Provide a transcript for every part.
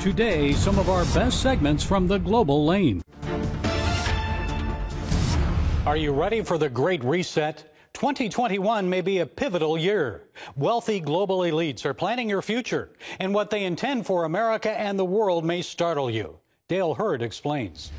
Today, some of our best segments from the Global Lane. Are you ready for the Great Reset? 2021 may be a pivotal year. Wealthy global elites are planning your future, and what they intend for America and the world may startle you. Dale Hurd explains.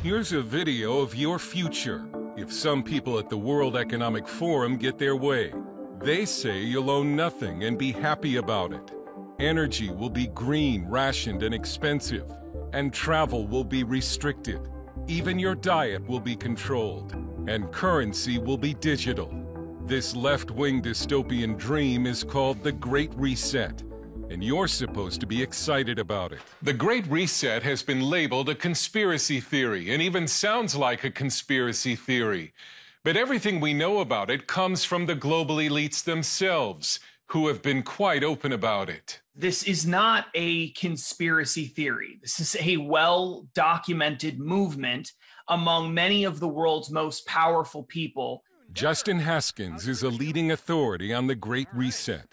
Here's a video of your future if some people at the World Economic Forum get their way. They say you'll own nothing and be happy about it. Energy will be green, rationed, and expensive, and travel will be restricted. Even your diet will be controlled, and currency will be digital. This left-wing dystopian dream is called the Great Reset, and you're supposed to be excited about it. The Great Reset has been labeled a conspiracy theory, and even sounds like a conspiracy theory. But everything we know about it comes from the global elites themselves, who have been quite open about it. This is not a conspiracy theory. This is a well-documented movement among many of the world's most powerful people. Justin Haskins is a leading authority on the Great Reset.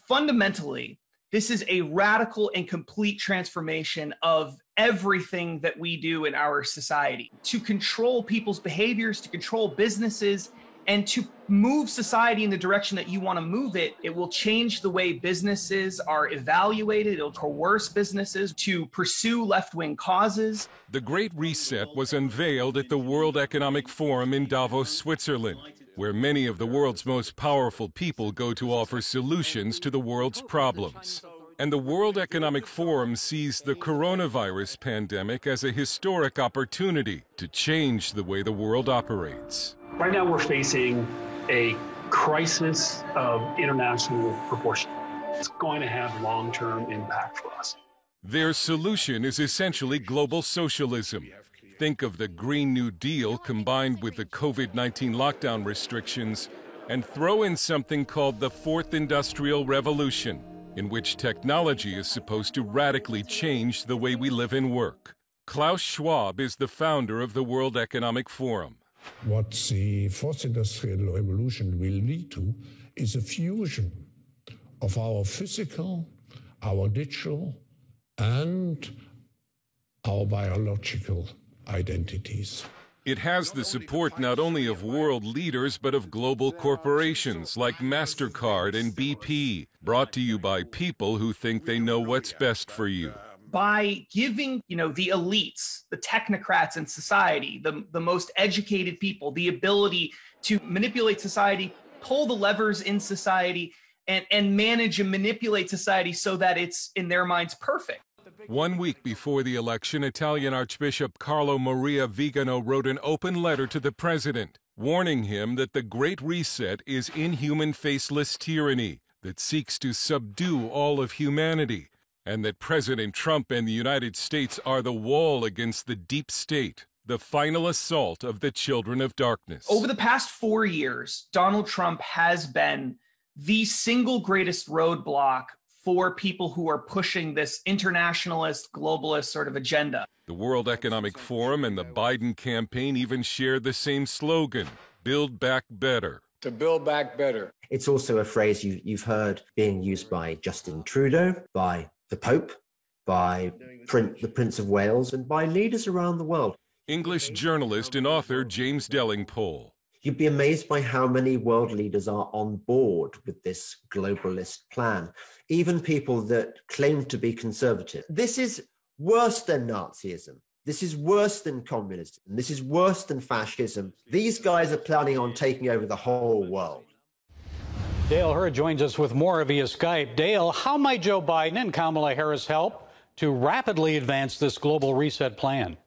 Fundamentally, this is a radical and complete transformation of everything that we do in our society to control people's behaviors, to control businesses, and to move society in the direction that you want to move it. It will change the way businesses are evaluated. It'll coerce businesses to pursue left-wing causes. The Great Reset was unveiled at the World Economic Forum in Davos, Switzerland, where many of the world's most powerful people go to offer solutions to the world's problems. And the World Economic Forum sees the coronavirus pandemic as a historic opportunity to change the way the world operates. Right now, we're facing a crisis of international proportion. It's going to have long-term impact for us. Their solution is essentially global socialism. Think of the Green New Deal combined with the COVID-19 lockdown restrictions, and throw in something called the Fourth Industrial Revolution, in which technology is supposed to radically change the way we live and work. Klaus Schwab is the founder of the World Economic Forum. What the Fourth Industrial Revolution will lead to is a fusion of our physical, our digital, and our biological identities. It has the support not only of world leaders, but of global corporations like MasterCard and BP, brought to you by people who think they know what's best for you. By giving, the elites, the technocrats in society, the most educated people, the ability to manipulate society, pull the levers in society, and manage and manipulate society so that it's, in their minds, perfect. 1 week before the election, Italian Archbishop Carlo Maria Vigano wrote an open letter to the president, warning him that the Great Reset is inhuman, faceless tyranny that seeks to subdue all of humanity, and that President Trump and the United States are the wall against the deep state, the final assault of the children of darkness. Over the past 4 years, Donald Trump has been the single greatest roadblock for people who are pushing this internationalist, globalist sort of agenda. The World Economic Forum and the Biden campaign even share the same slogan, Build Back Better. To build back better. It's also a phrase you've heard being used by Justin Trudeau, by the Pope, by the Prince of Wales, and by leaders around the world. English journalist and author James Dellingpole. You'd be amazed by how many world leaders are on board with this globalist plan, even people that claim to be conservative. This is worse than Nazism. This is worse than communism. This is worse than fascism. These guys are planning on taking over the whole world. Dale Hurd joins us with more via Skype. Dale, how might Joe Biden and Kamala Harris help to rapidly advance this global reset plan?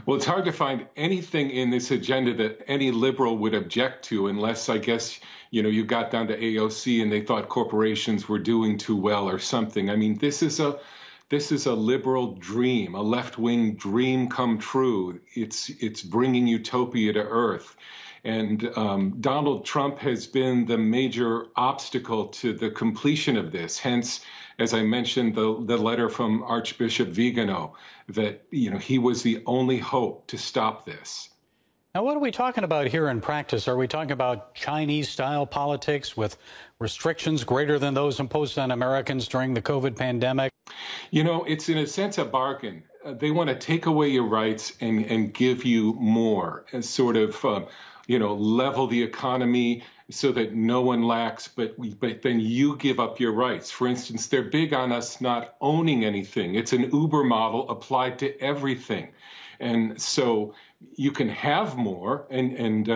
Well, it's hard to find anything in this agenda that any liberal would object to, unless, I guess, you got down to AOC and they thought corporations were doing too well or something. I mean, this is a liberal dream, a left-wing dream come true. It's bringing utopia to earth. And Donald Trump has been the major obstacle to the completion of this. Hence, as I mentioned, the letter from Archbishop Vigano, that he was the only hope to stop this. Now, what are we talking about here in practice? Are we talking about Chinese-style politics with restrictions greater than those imposed on Americans during the COVID pandemic? You know, it's in a sense a bargain. They want to take away your rights and give you more, and sort of, level the economy so that no one lacks, but then you give up your rights. For instance, they're big on us not owning anything. It's an Uber model applied to everything. And so you can have more, and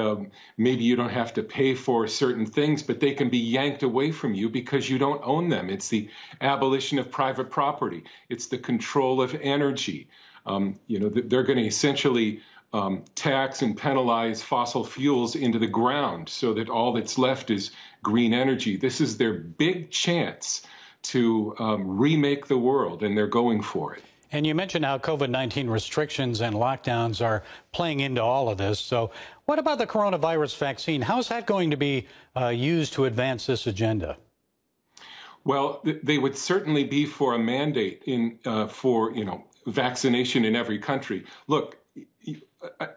maybe you don't have to pay for certain things, but they can be yanked away from you because you don't own them. It's the abolition of private property. It's the control of energy. They're going to essentially tax and penalize fossil fuels into the ground so that all that's left is green energy. This is their big chance to remake the world, and they're going for it. And you mentioned how COVID-19 restrictions and lockdowns are playing into all of this. So what about the coronavirus vaccine? How's that going to be used to advance this agenda? Well, they would certainly be for a mandate for vaccination in every country. Look,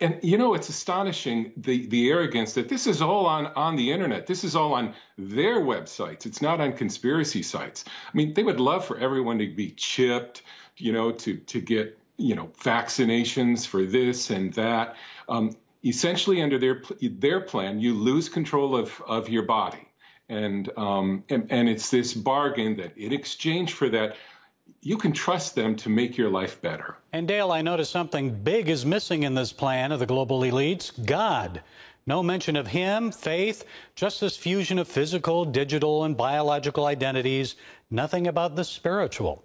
and it's astonishing, the arrogance that this is all on the internet. This is all on their websites. It's not on conspiracy sites. I mean, they would love for everyone to be chipped, to get, vaccinations for this and that. Essentially, under their plan, you lose control of your body. And it's this bargain that in exchange for that, you can trust them to make your life better. And Dale, I noticed something big is missing in this plan of the global elites: God. No mention of him, faith, just this fusion of physical, digital, and biological identities. Nothing about the spiritual.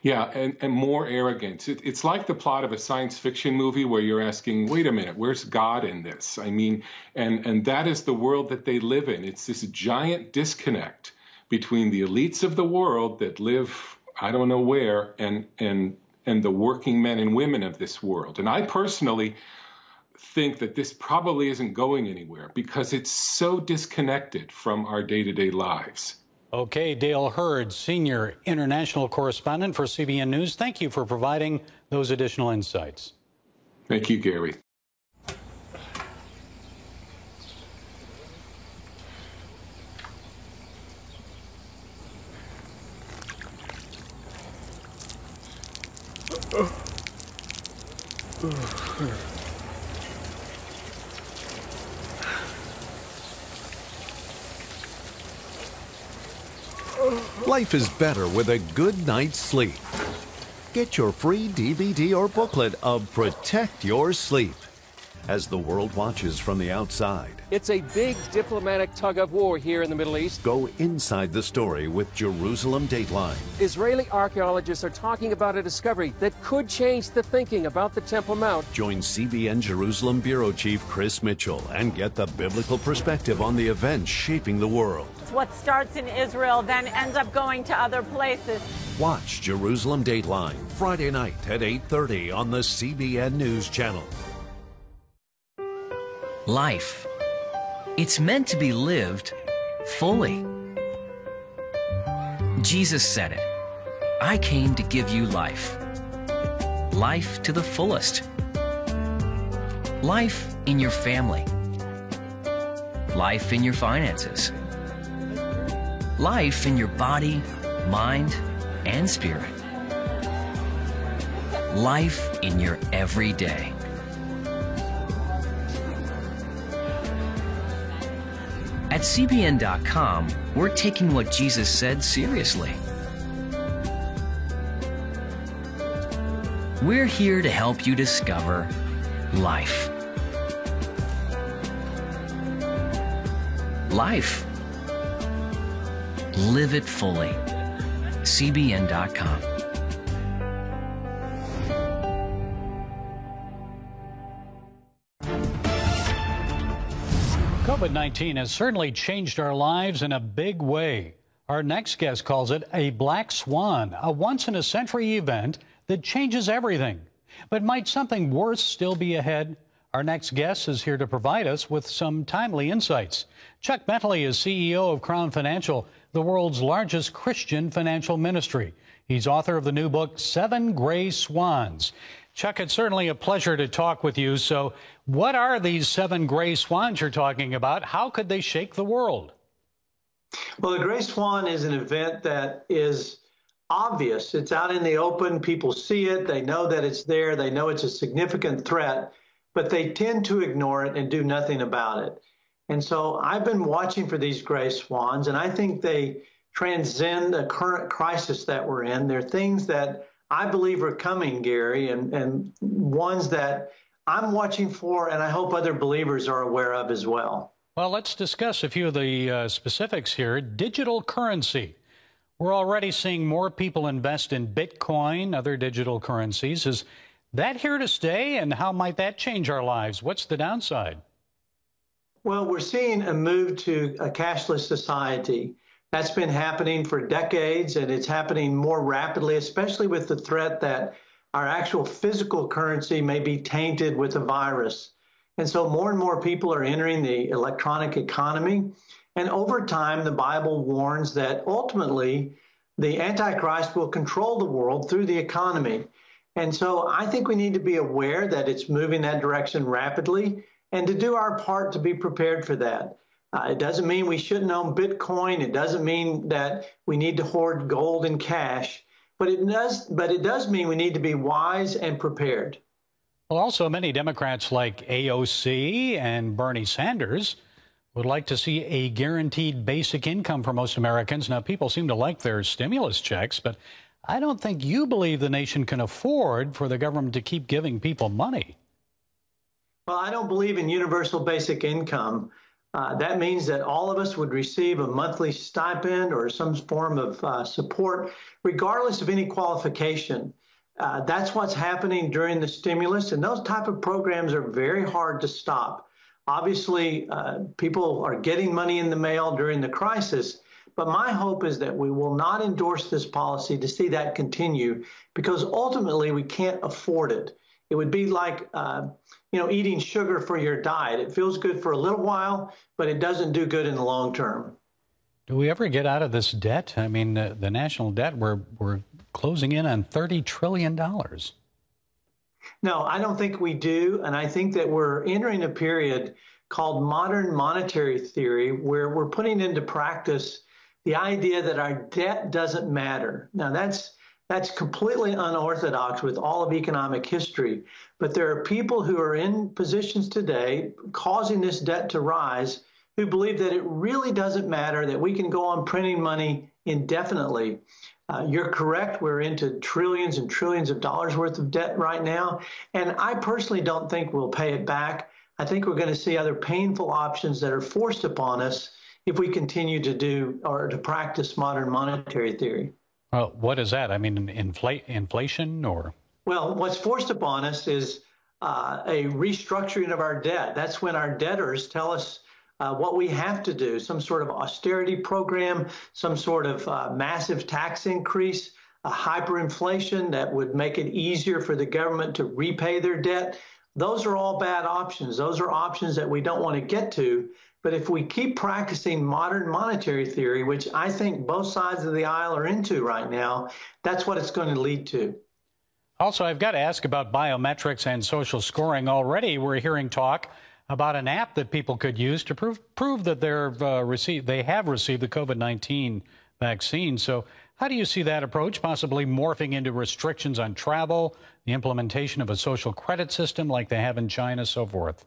Yeah, and more arrogance. It's like the plot of a science fiction movie where you're asking, wait a minute, where's God in this? I mean, and that is the world that they live in. It's this giant disconnect between the elites of the world that live I don't know where, and the working men and women of this world. And I personally think that this probably isn't going anywhere because it's so disconnected from our day-to-day lives. Okay, Dale Hurd, senior international correspondent for CBN News. Thank you for providing those additional insights. Thank you, Gary. Life is better with a good night's sleep. Get your free DVD or booklet of Protect Your Sleep as the world watches from the outside. It's a big diplomatic tug of war here in the Middle East. Go inside the story with Jerusalem Dateline. Israeli archaeologists are talking about a discovery that could change the thinking about the Temple Mount. Join CBN Jerusalem Bureau Chief Chris Mitchell and get the biblical perspective on the events shaping the world. What starts in Israel then ends up going to other places. Watch Jerusalem Dateline Friday night at 8:30 on the CBN News Channel. Life. It's meant to be lived fully. Jesus said it. I came to give you life. Life to the fullest. Life in your family. Life in your finances. Life in your body, mind, and spirit. Life in your everyday. At CBN.com, we're taking what Jesus said seriously. We're here to help you discover life. Life. Live it fully. CBN.com. COVID-19 has certainly changed our lives in a big way. Our next guest calls it a black swan, a once-in-a-century event that changes everything. But might something worse still be ahead? Our next guest is here to provide us with some timely insights. Chuck Bentley is CEO of Crown Financial, the world's largest Christian financial ministry. He's author of the new book, 7 Gray Swans. Chuck, it's certainly a pleasure to talk with you. So what are these 7 gray swans you're talking about? How could they shake the world? Well, the Gray Swan is an event that is obvious. It's out in the open. People see it. They know that it's there. They know it's a significant threat, but they tend to ignore it and do nothing about it. And so I've been watching for these gray swans, and I think they transcend the current crisis that we're in. They're things that I believe are coming, Gary, and ones that I'm watching for, and I hope other believers are aware of as well. Well, let's discuss a few of the specifics here. Digital currency. We're already seeing more people invest in Bitcoin, other digital currencies. Is that here to stay, and how might that change our lives? What's the downside? Well, we're seeing a move to a cashless society. That's been happening for decades, and it's happening more rapidly, especially with the threat that our actual physical currency may be tainted with a virus. And so more and more people are entering the electronic economy. And over time, the Bible warns that ultimately the Antichrist will control the world through the economy. And so I think we need to be aware that it's moving that direction rapidly and to do our part to be prepared for that. It doesn't mean we shouldn't own Bitcoin. It doesn't mean that we need to hoard gold and cash, but it does mean we need to be wise and prepared. Well, also many Democrats like AOC and Bernie Sanders would like to see a guaranteed basic income for most Americans. Now, people seem to like their stimulus checks, but I don't think you believe the nation can afford for the government to keep giving people money. Well, I don't believe in universal basic income. That means that all of us would receive a monthly stipend or some form of support, regardless of any qualification. That's what's happening during the stimulus, and those type of programs are very hard to stop. Obviously, people are getting money in the mail during the crisis, but my hope is that we will not endorse this policy to see that continue, because ultimately we can't afford it. It would be like eating sugar for your diet. It feels good for a little while, but it doesn't do good in the long term. Do we ever get out of this debt? I mean, the national debt, we're closing in on $30 trillion. No, I don't think we do. And I think that we're entering a period called modern monetary theory, where we're putting into practice the idea that our debt doesn't matter. Now, that's completely unorthodox with all of economic history. But there are people who are in positions today causing this debt to rise who believe that it really doesn't matter, that we can go on printing money indefinitely. You're correct. We're into trillions and trillions of dollars worth of debt right now. And I personally don't think we'll pay it back. I think we're going to see other painful options that are forced upon us if we continue to do or to practice modern monetary theory. Well, what is that? I mean, inflation or? Well, what's forced upon us is a restructuring of our debt. That's when our debtors tell us what we have to do, some sort of austerity program, some sort of massive tax increase, a hyperinflation that would make it easier for the government to repay their debt. Those are all bad options. Those are options that we don't want to get to. But if we keep practicing modern monetary theory, which I think both sides of the aisle are into right now, that's what it's going to lead to. Also, I've got to ask about biometrics and social scoring. Already, we're hearing talk about an app that people could use to prove that they have received the COVID-19 vaccine. So how do you see that approach possibly morphing into restrictions on travel, the implementation of a social credit system like they have in China, so forth?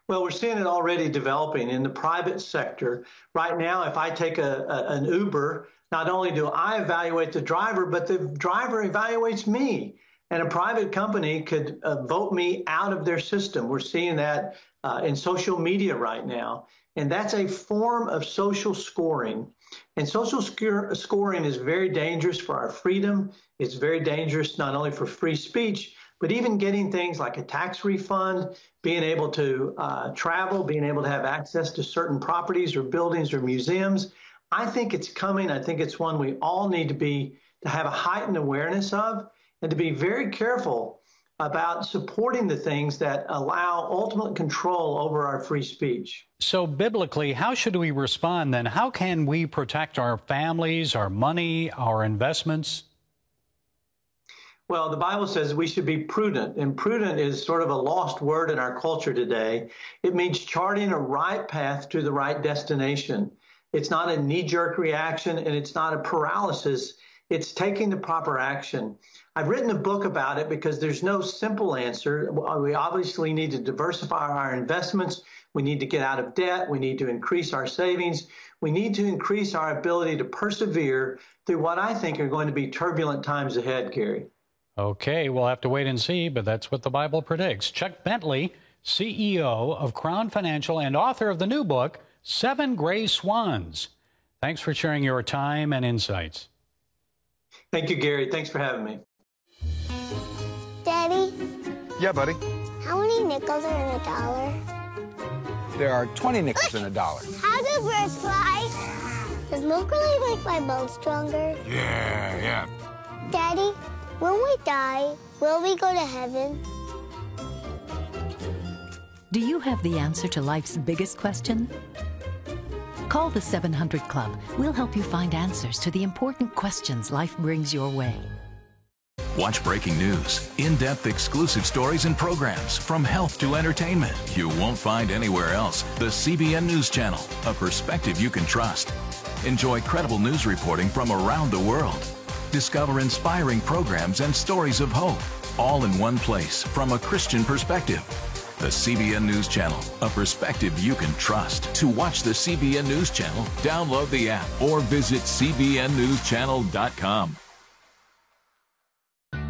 Well, we're seeing it already developing in the private sector. Right now, if I take an Uber, not only do I evaluate the driver, but the driver evaluates me. And a private company could vote me out of their system. We're seeing that in social media right now. And that's a form of social scoring. And social scoring is very dangerous for our freedom. It's very dangerous not only for free speech, but even getting things like a tax refund, being able to travel, being able to have access to certain properties or buildings or museums. I think it's coming. I think it's one we all need to have a heightened awareness of, and to be very careful about supporting the things that allow ultimate control over our free speech. So biblically, how should we respond then? How can we protect our families, our money, our investments? Well, the Bible says we should be prudent, and prudent is sort of a lost word in our culture today. It means charting a right path to the right destination. It's not a knee-jerk reaction, and it's not a paralysis. It's taking the proper action. I've written a book about it because there's no simple answer. We obviously need to diversify our investments. We need to get out of debt. We need to increase our savings. We need to increase our ability to persevere through what I think are going to be turbulent times ahead, Gary. Okay, we'll have to wait and see, but that's what the Bible predicts. Chuck Bentley, CEO of Crown Financial and author of the new book, 7 Gray Swans. Thanks for sharing your time and insights. Thank you, Gary. Thanks for having me. Daddy? Yeah, buddy? How many nickels are in a dollar? There are 20 nickels in a dollar. How do birds fly? Does milk really make my bones stronger? Yeah. Daddy, when we die, will we go to heaven? Do you have the answer to life's biggest question? Call the 700 Club. We'll help you find answers to the important questions life brings your way. Watch breaking news, in-depth exclusive stories and programs from health to entertainment you won't find anywhere else. The CBN News Channel, a perspective you can trust. Enjoy credible news reporting from around the world. Discover inspiring programs and stories of hope, all in one place from a Christian perspective. The CBN News Channel, a perspective you can trust. To watch the CBN News Channel, download the app or visit cbnnewschannel.com.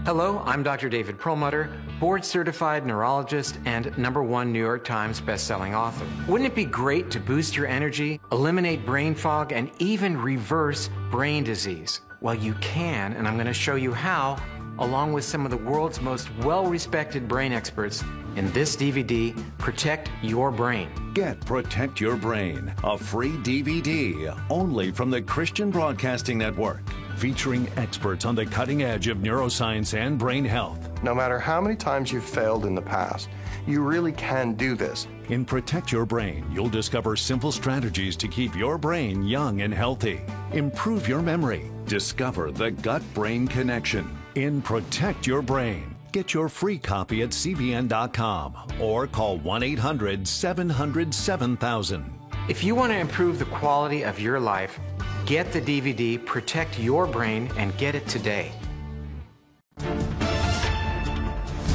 Hello, I'm Dr. David Perlmutter, board-certified neurologist and #1 New York Times best-selling author. Wouldn't it be great to boost your energy, eliminate brain fog, and even reverse brain disease? Well, you can, and I'm going to show you how, along with some of the world's most well-respected brain experts, in this DVD, Protect Your Brain. Get Protect Your Brain, a free DVD only from the Christian Broadcasting Network, featuring experts on the cutting edge of neuroscience and brain health. No matter how many times you've failed in the past, you really can do this. In Protect Your Brain, you'll discover simple strategies to keep your brain young and healthy. Improve your memory. Discover the gut-brain connection. In Protect Your Brain, get your free copy at cbn.com or call 1-800-700-7000. If you want to improve the quality of your life, get the DVD Protect Your Brain and get it today.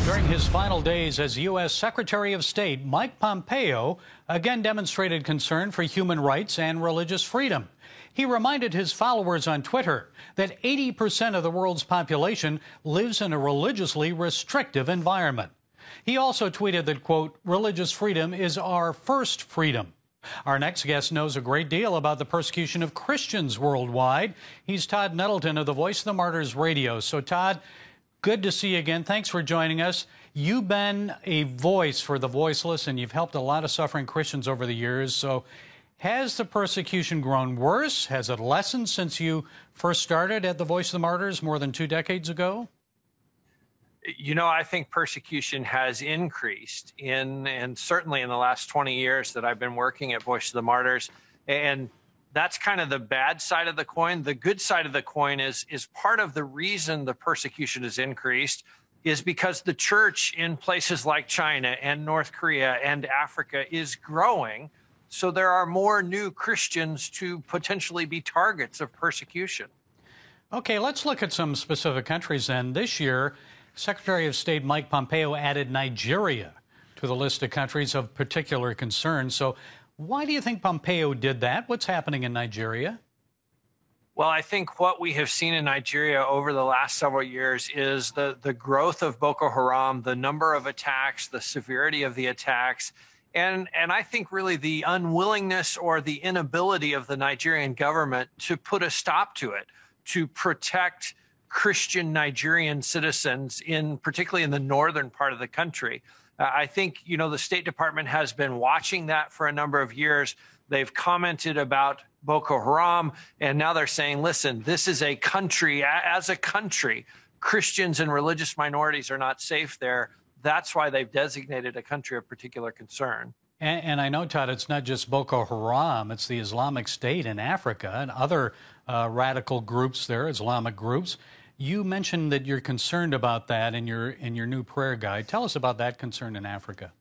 During his final days as U.S. Secretary of State, Mike Pompeo again demonstrated concern for human rights and religious freedom. He reminded his followers on Twitter that 80% of the world's population lives in a religiously restrictive environment. He also tweeted that, quote, religious freedom is our first freedom. Our next guest knows a great deal about the persecution of Christians worldwide. He's Todd Nettleton of the Voice of the Martyrs Radio. So, Todd, good to see you again. Thanks for joining us. You've been a voice for the voiceless, and you've helped a lot of suffering Christians over the years. So, has the persecution grown worse? Has it lessened since you first started at the Voice of the Martyrs more than 2 decades ago? You know, I think persecution has increased and certainly in the last 20 years that I've been working at Voice of the Martyrs. And that's kind of the bad side of the coin. The good side of the coin is part of the reason the persecution has increased is because the church in places like China and North Korea and Africa is growing. So there are more new Christians to potentially be targets of persecution. Okay, let's look at some specific countries then. This year, Secretary of State Mike Pompeo added Nigeria to the list of countries of particular concern. So why do you think Pompeo did that? What's happening in Nigeria? Well, I think what we have seen in Nigeria over the last several years is the growth of Boko Haram, the number of attacks, the severity of the attacks, and I think really the unwillingness or the inability of the Nigerian government to put a stop to it, to protect Christian Nigerian citizens, particularly in the northern part of the country. I think, you know, the State Department has been watching that for a number of years. They've commented about Boko Haram, and now they're saying, listen, this is a country, as a country, Christians and religious minorities are not safe there. That's why they've designated a country of particular concern. And I know, Todd, it's not just Boko Haram, it's the Islamic State in Africa and other radical groups there, Islamic groups. You mentioned that you're concerned about that in your new prayer guide. Tell us about that concern in Africa.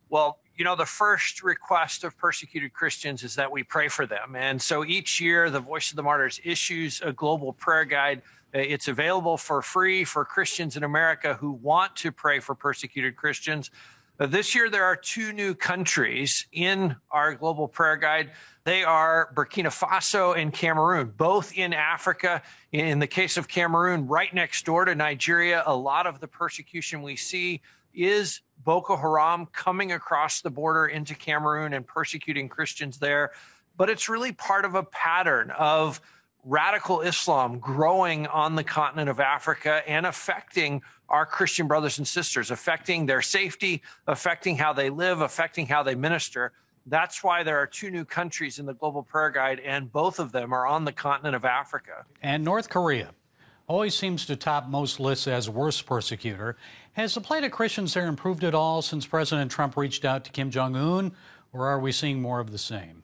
Well, you know, the first request of persecuted Christians is that we pray for them. And so each year, the Voice of the Martyrs issues a global prayer guide. It's available for free for Christians in America who want to pray for persecuted Christians. This year, there are 2 new countries in our global prayer guide. They are Burkina Faso and Cameroon, both in Africa. In the case of Cameroon, right next door to Nigeria, a lot of the persecution we see is Boko Haram coming across the border into Cameroon and persecuting Christians there. But it's really part of a pattern of radical Islam growing on the continent of Africa and affecting our Christian brothers and sisters, affecting their safety, affecting how they live, affecting how they minister. That's why there are 2 new countries in the Global Prayer Guide, and both of them are on the continent of Africa. And North Korea always seems to top most lists as worst persecutor. Has the plight of Christians there improved at all since President Trump reached out to Kim Jong-un, or are we seeing more of the same?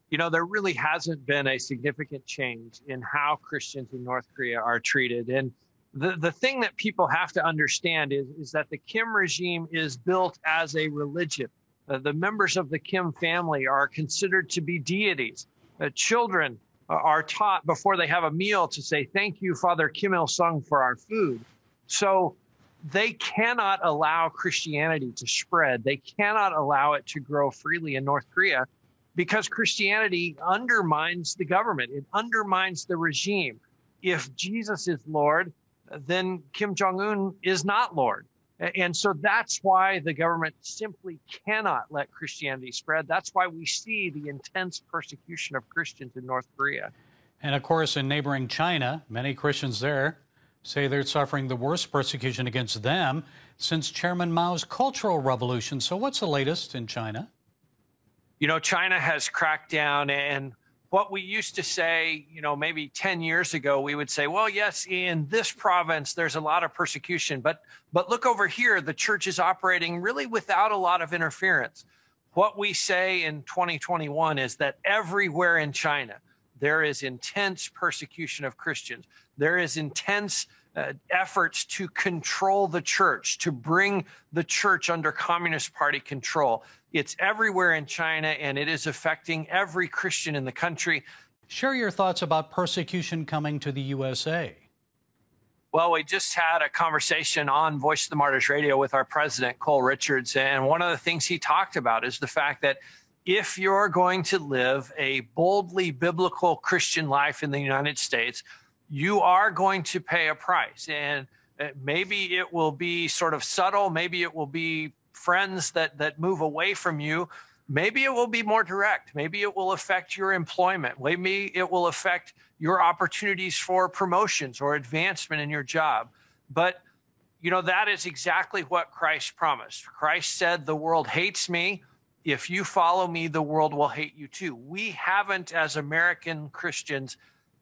You know, there really hasn't been a significant change in how Christians in North Korea are treated. And the thing that people have to understand is that the Kim regime is built as a religion. The members of the Kim family are considered to be deities. Children are taught before they have a meal to say, "Thank you, Father Kim Il-sung, for our food." So they cannot allow Christianity to spread. They cannot allow it to grow freely in North Korea because Christianity undermines the government. It undermines the regime. If Jesus is Lord, then Kim Jong-un is not Lord. And so that's why the government simply cannot let Christianity spread. That's why we see the intense persecution of Christians in North Korea. And of course, in neighboring China, many Christians there say they're suffering the worst persecution against them since Chairman Mao's Cultural Revolution. So what's the latest in China? You know, China has cracked down, and what we used to say, you know, maybe 10 years ago, we would say, well, yes, in this province, there's a lot of persecution, but look over here, the church is operating really without a lot of interference. What we say in 2021 is that everywhere in China, there is intense persecution of Christians. There is intense efforts to control the church, to bring the church under Communist Party control. It's everywhere in China, and it is affecting every Christian in the country. Share your thoughts about persecution coming to the USA. Well, we just had a conversation on Voice of the Martyrs radio with our president, Cole Richards, and one of the things he talked about is the fact that if you're going to live a boldly biblical Christian life in the United States, you are going to pay a price. And maybe it will be sort of subtle. Maybe it will be friends that move away from you. Maybe it will be more direct. Maybe it will affect your employment. Maybe it will affect your opportunities for promotions or advancement in your job. But, you know, that is exactly what Christ promised. Christ said, the world hates me. If you follow me, the world will hate you too. We haven't, as American Christians,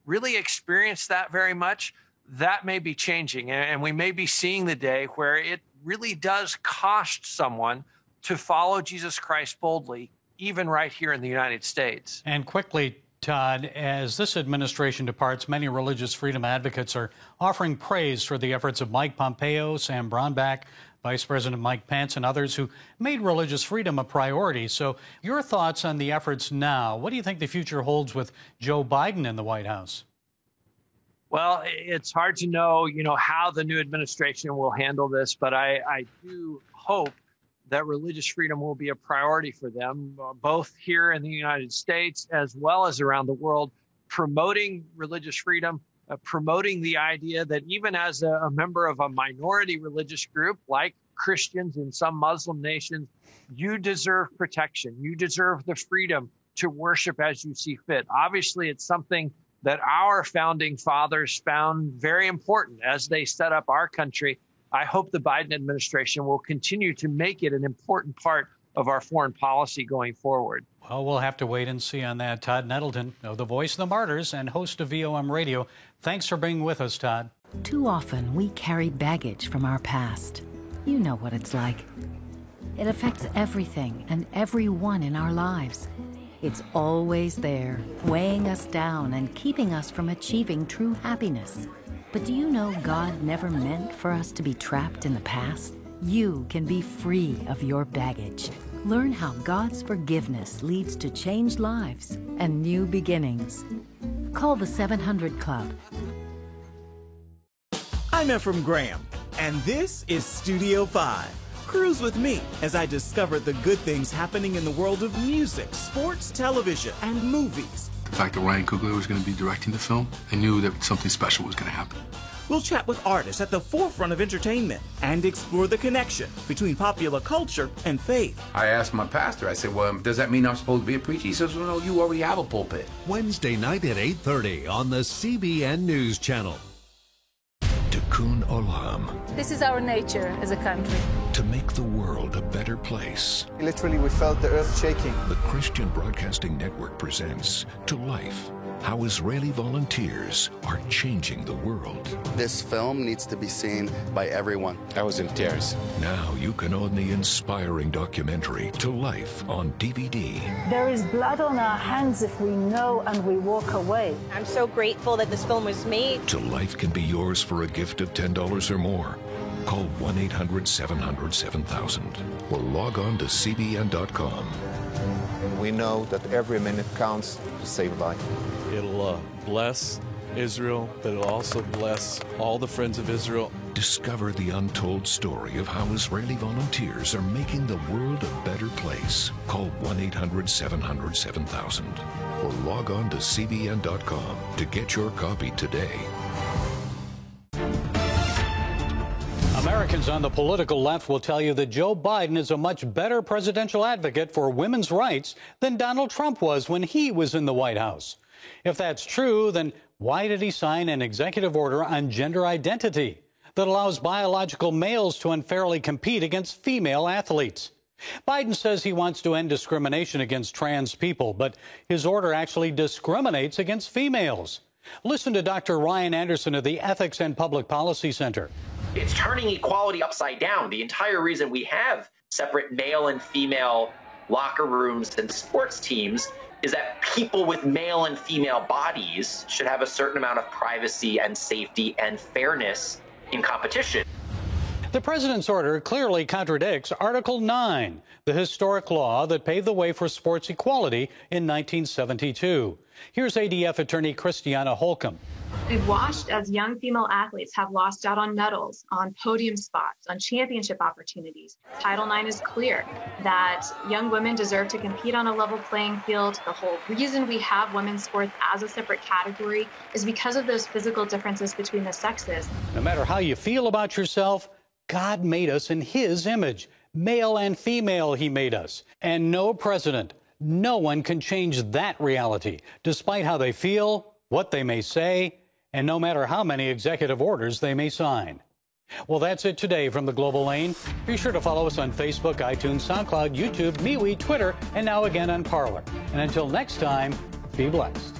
really experienced that very much. That may be changing, and we may be seeing the day where it really does cost someone to follow Jesus Christ boldly, even right here in the United States. And quickly, Todd, as this administration departs, many religious freedom advocates are offering praise for the efforts of Mike Pompeo, Sam Brownback, Vice President Mike Pence, and others who made religious freedom a priority. So your thoughts on the efforts now? What do you think the future holds with Joe Biden in the White House? Well, it's hard to know, how the new administration will handle this, but I do hope that religious freedom will be a priority for them, both here in the United States as well as around the world, promoting religious freedom, promoting the idea that even as a member of a minority religious group, like Christians in some Muslim nations, you deserve protection. You deserve the freedom to worship as you see fit. Obviously, it's something that our founding fathers found very important as they set up our country. I hope the Biden administration will continue to make it an important part of our foreign policy going forward. Well, we'll have to wait and see on that. Todd Nettleton, the Voice of the Martyrs and host of VOM Radio. Thanks for being with us, Todd. Too often, we carry baggage from our past. You know what it's like. It affects everything and everyone in our lives. It's always there, weighing us down and keeping us from achieving true happiness. But do you know God never meant for us to be trapped in the past? You can be free of your baggage. Learn how God's forgiveness leads to changed lives and new beginnings. Call the 700 Club. I'm Ephraim Graham, and this is Studio 5. Cruise with me as I discover the good things happening in the world of music, sports, television, and movies. The fact that Ryan Coogler was going to be directing the film, I knew that something special was going to happen. We'll chat with artists at the forefront of entertainment and explore the connection between popular culture and faith. I asked my pastor, I said, well, does that mean I'm supposed to be a preacher? He says, well, no, you already have a pulpit. Wednesday night at 8:30 on the CBN News Channel. Tikkun Olam. This is our nature as a country. To make the world a better place. Literally, we felt the earth shaking. The Christian Broadcasting Network presents To Life, how Israeli volunteers are changing the world. This film needs to be seen by everyone. I was in tears. Now you can own the inspiring documentary To Life on DVD. There is blood on our hands if we know and we walk away. I'm so grateful that this film was made. To Life can be yours for a gift of $10 or more. Call 1-800-700-7000 or log on to cbn.com. We know that every minute counts to save life. It'll bless Israel, but it'll also bless all the friends of Israel. Discover the untold story of how Israeli volunteers are making the world a better place. Call 1-800-700-7000 or log on to cbn.com to get your copy today. Americans on the political left will tell you that Joe Biden is a much better presidential advocate for women's rights than Donald Trump was when he was in the White House. If that's true, then why did he sign an executive order on gender identity that allows biological males to unfairly compete against female athletes? Biden says he wants to end discrimination against trans people, but his order actually discriminates against females. Listen to Dr. Ryan Anderson of the Ethics and Public Policy Center. It's turning equality upside down. The entire reason we have separate male and female locker rooms and sports teams is that people with male and female bodies should have a certain amount of privacy and safety and fairness in competition. The president's order clearly contradicts Article 9, the historic law that paved the way for sports equality in 1972. Here's ADF attorney Christiana Holcomb. We've watched as young female athletes have lost out on medals, on podium spots, on championship opportunities. Title IX is clear that young women deserve to compete on a level playing field. The whole reason we have women's sports as a separate category is because of those physical differences between the sexes. No matter how you feel about yourself, God made us in his image. Male and female, he made us. And no president, no one can change that reality, despite how they feel, what they may say, and no matter how many executive orders they may sign. Well, that's it today from the Global Lane. Be sure to follow us on Facebook, iTunes, SoundCloud, YouTube, MeWe, Twitter, and now again on Parler. And until next time, be blessed.